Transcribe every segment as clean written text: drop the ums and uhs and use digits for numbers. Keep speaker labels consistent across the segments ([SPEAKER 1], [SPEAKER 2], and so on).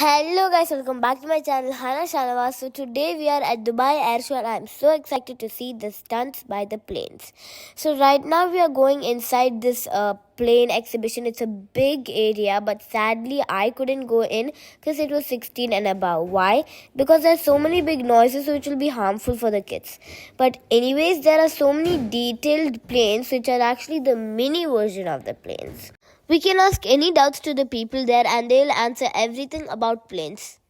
[SPEAKER 1] Hello guys, welcome back to my channel Hana Shanawaz. So today we are at Dubai Air Show and I'm so excited to see the stunts by the planes. So right now we are going inside this plane exhibition. It's a big area, but sadly I couldn't go in because it was 16 and above. Why? Because there's so many big noises which will be harmful for the kids. But anyways, there are so many detailed planes which are actually the mini version of the planes. We can ask any doubts to the people there and they'll answer everything about planes.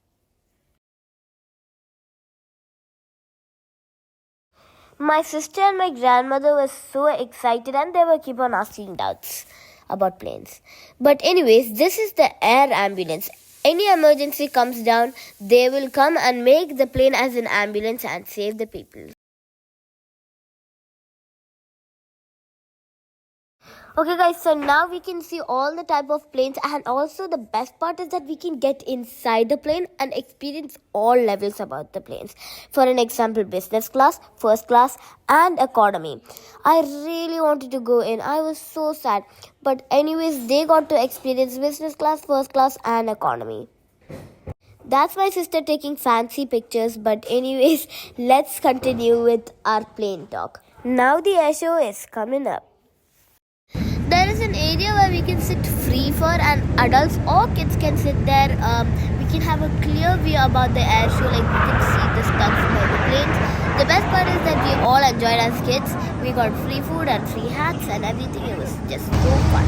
[SPEAKER 1] My sister and my grandmother were so excited and they were keep on asking doubts about planes. But anyways, this is the air ambulance. Any emergency comes down, they will come and make the plane as an ambulance and save the people. Okay guys, so now we can see all the type of planes, and also the best part is that we can get inside the plane and experience all levels about the planes. For an example, business class, first class and economy. I really wanted to go in. I was so sad. But anyways, they got to experience business class, first class and economy. That's my sister taking fancy pictures, but anyways, let's continue with our plane talk. Now the air show is coming up. There is an area where we can sit free for, and adults or kids can sit there. We can have a clear view about the air show, like we can see the stunts by the planes. The best part is that we all enjoyed as kids. We got free food and free hats and everything. It was just so fun.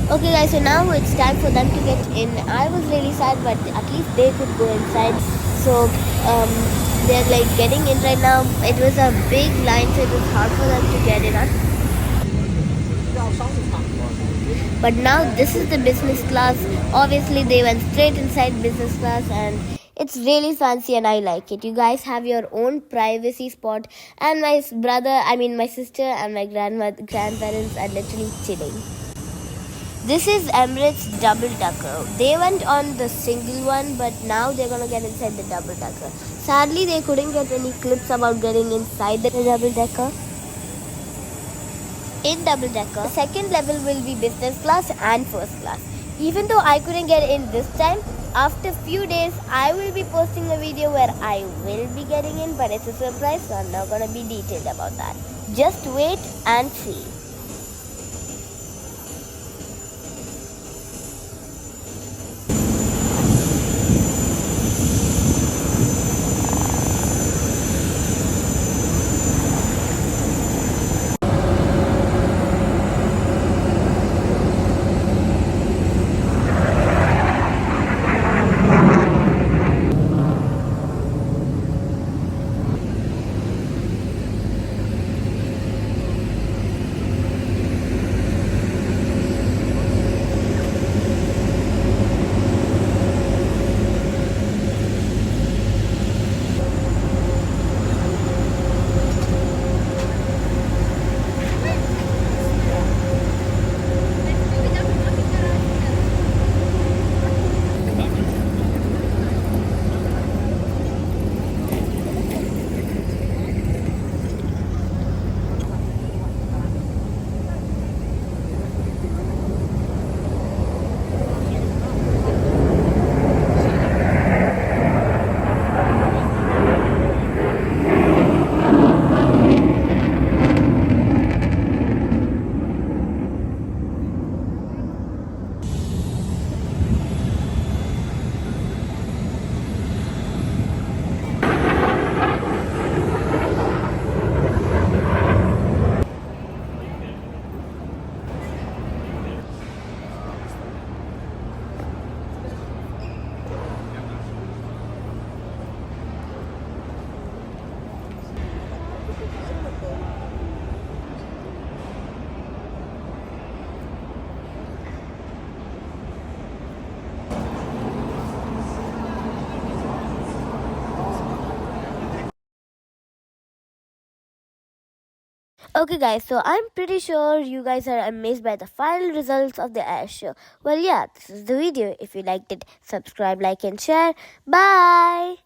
[SPEAKER 1] Okay guys, so now it's time for them to get in. I was really sad, but at least they could go inside. So they're like getting in right now. It was a big line, so it was hard for them to get in. But now this is the business class. Obviously they went straight inside business class and it's really fancy and I like it. You guys have your own privacy spot, and my sister and my grandparents are literally chilling. This is Emirates double decker. They went on the single one, but now they're gonna get inside the double decker. Sadly, they couldn't get any clips about getting inside the double decker. In double decker, the second level will be business class and first class. Even though I couldn't get in this time, after few days I will be posting a video where I will be getting in, but it's a surprise, so I'm not gonna be detailed about that. Just wait and see. Okay, guys, so I'm pretty sure you guys are amazed by the final results of the air show. Well, yeah, this is the video. If you liked it, subscribe, like, and share. Bye!